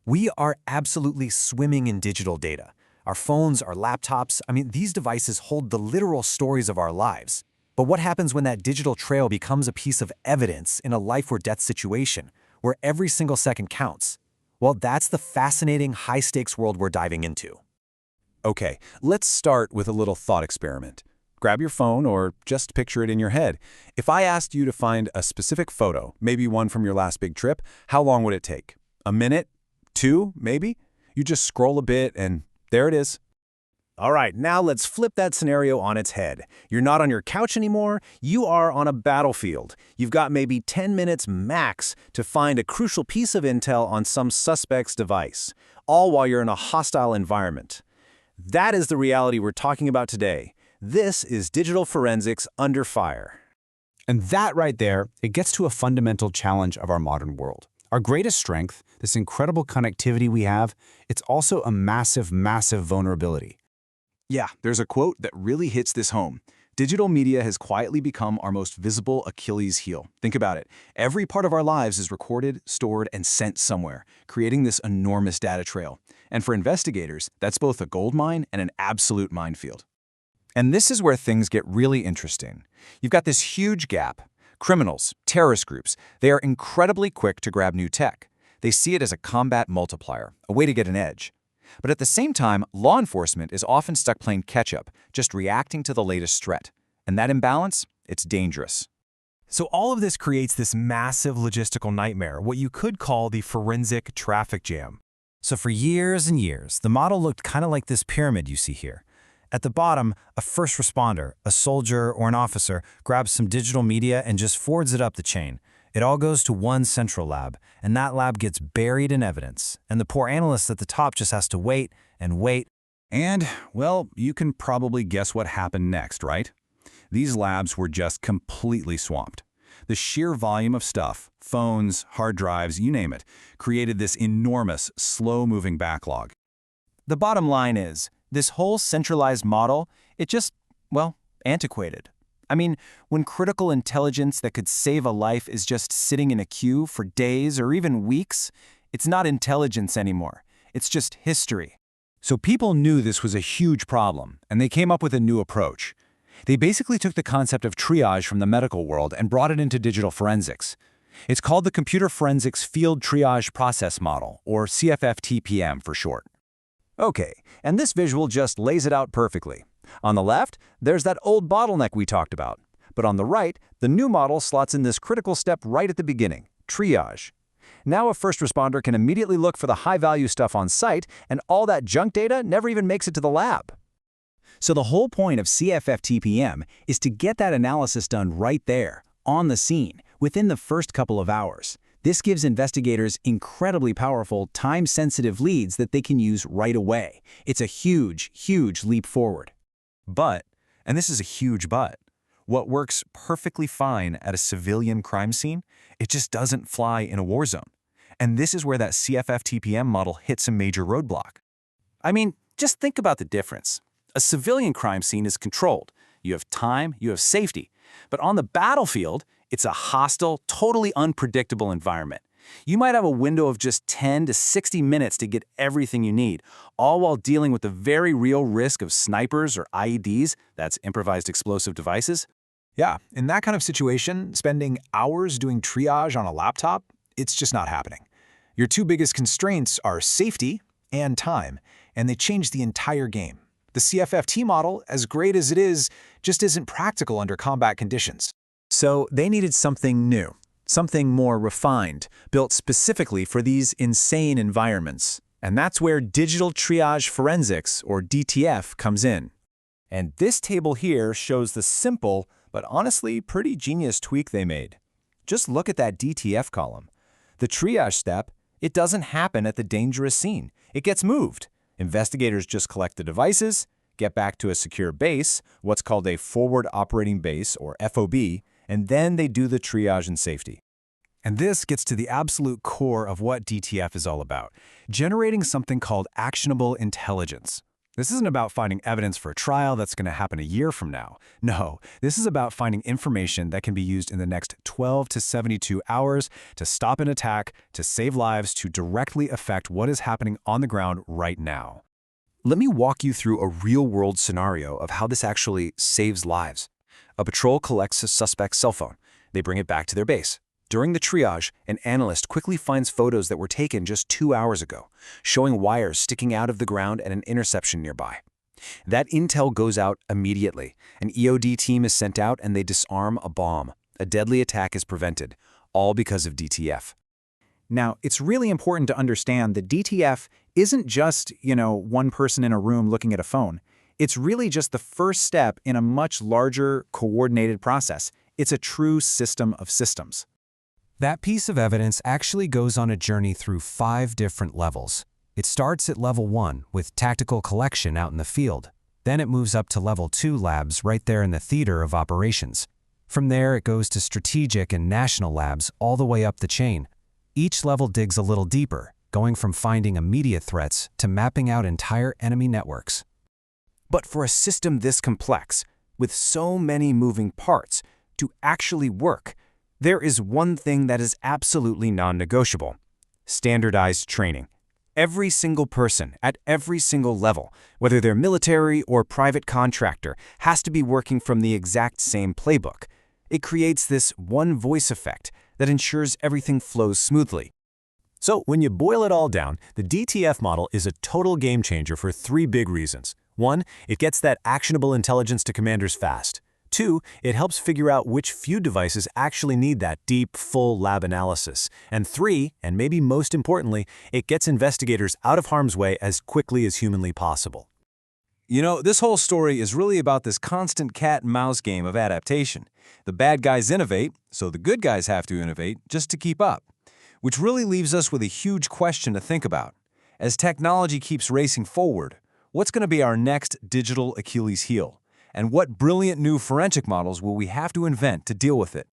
We are absolutely swimming in digital data. Our phones, our laptops, these devices hold the literal stories of our lives. But what happens when that digital trail becomes a piece of evidence in a life or death situation, where every single second counts? Well, that's the fascinating high-stakes world we're diving into. Okay, let's start with a little thought experiment. Grab your phone or just picture it in your head. If I asked you to find a specific photo, maybe one from your last big trip, how long would it take? A minute? 2, maybe? You just scroll a bit and there it is. All right, now let's flip that scenario on its head. You're not on your couch anymore, you are on a battlefield. You've got maybe 10 minutes max to find a crucial piece of intel on some suspect's device, all while you're in a hostile environment. That is the reality we're talking about today. This is digital forensics under fire. And that right there, it gets to a fundamental challenge of our modern world. Our greatest strength, this incredible connectivity we have, it's also a massive, massive vulnerability. Yeah, there's a quote that really hits this home. Digital media has quietly become our most visible Achilles heel. Think about it. Every part of our lives is recorded, stored, and sent somewhere, creating this enormous data trail. And for investigators, that's both a goldmine and an absolute minefield. And this is where things get really interesting. You've got this huge gap. Criminals, terrorist groups, they are incredibly quick to grab new tech. They see it as a combat multiplier, a way to get an edge. But at the same time, law enforcement is often stuck playing catch-up, just reacting to the latest threat. And that imbalance, it's dangerous. So all of this creates this massive logistical nightmare, what you could call the forensic traffic jam. So for years and years, the model looked kind of like this pyramid you see here. At the bottom, a first responder, a soldier, or an officer grabs some digital media and just forwards it up the chain. It all goes to one central lab, and that lab gets buried in evidence. And the poor analyst at the top just has to wait and wait. And, well, you can probably guess what happened next, right? These labs were just completely swamped. The sheer volume of stuff, phones, hard drives, you name it, created this enormous, slow-moving backlog. The bottom line is, this whole centralized model, it just, well, antiquated. When critical intelligence that could save a life is just sitting in a queue for days or even weeks, it's not intelligence anymore. It's just history. So people knew this was a huge problem, and they came up with a new approach. They basically took the concept of triage from the medical world and brought it into digital forensics. It's called the Computer Forensics Field Triage Process Model, or CFF-TPM for short. Okay, and this visual just lays it out perfectly. On the left, there's that old bottleneck we talked about. But on the right, the new model slots in this critical step right at the beginning, triage. Now a first responder can immediately look for the high-value stuff on site, and all that junk data never even makes it to the lab. So the whole point of CFF-TPM is to get that analysis done right there, on the scene, within the first couple of hours. This gives investigators incredibly powerful, time-sensitive leads that they can use right away. It's a huge, huge leap forward. But, and this is a huge but, what works perfectly fine at a civilian crime scene, it just doesn't fly in a war zone. And this is where that CFF-TPM model hits a major roadblock. Just think about the difference. A civilian crime scene is controlled. You have time, you have safety. But on the battlefield, it's a hostile, totally unpredictable environment. You might have a window of just 10 to 60 minutes to get everything you need, all while dealing with the very real risk of snipers or IEDs, that's improvised explosive devices. Yeah, in that kind of situation, spending hours doing triage on a laptop, it's just not happening. Your two biggest constraints are safety and time, and they change the entire game. The CFF-T model, as great as it is, just isn't practical under combat conditions. So they needed something new, something more refined, built specifically for these insane environments. And that's where digital triage forensics, or DTF, comes in. And this table here shows the simple, but honestly pretty genius tweak they made. Just look at that DTF column. The triage step, it doesn't happen at the dangerous scene. It gets moved. Investigators just collect the devices, get back to a secure base, what's called a forward operating base, or FOB, and then they do the triage and safety. And this gets to the absolute core of what DTF is all about, generating something called actionable intelligence. This isn't about finding evidence for a trial that's going to happen a year from now. No, this is about finding information that can be used in the next 12 to 72 hours to stop an attack, to save lives, to directly affect what is happening on the ground right now. Let me walk you through a real-world scenario of how this actually saves lives. A patrol collects a suspect's cell phone. They bring it back to their base. During the triage, an analyst quickly finds photos that were taken just 2 hours ago, showing wires sticking out of the ground at an interception nearby. That intel goes out immediately. An EOD team is sent out and they disarm a bomb. A deadly attack is prevented, all because of DTF. Now, it's really important to understand that DTF isn't just, one person in a room looking at a phone. It's really just the first step in a much larger, coordinated process. It's a true system of systems. That piece of evidence actually goes on a journey through 5 different levels. It starts at level 1 with tactical collection out in the field. Then it moves up to level 2 labs right there in the theater of operations. From there, it goes to strategic and national labs all the way up the chain. Each level digs a little deeper, going from finding immediate threats to mapping out entire enemy networks. But for a system this complex, with so many moving parts, to actually work, there is one thing that is absolutely non-negotiable: standardized training. Every single person at every single level, whether they're military or private contractor, has to be working from the exact same playbook. It creates this one voice effect that ensures everything flows smoothly. So when you boil it all down, the DTF model is a total game changer for 3 big reasons. 1, it gets that actionable intelligence to commanders fast. 2, it helps figure out which few devices actually need that deep, full lab analysis. And 3, and maybe most importantly, it gets investigators out of harm's way as quickly as humanly possible. This whole story is really about this constant cat-and-mouse game of adaptation. The bad guys innovate, so the good guys have to innovate just to keep up. Which really leaves us with a huge question to think about. As technology keeps racing forward, what's going to be our next digital Achilles heel? And what brilliant new forensic models will we have to invent to deal with it?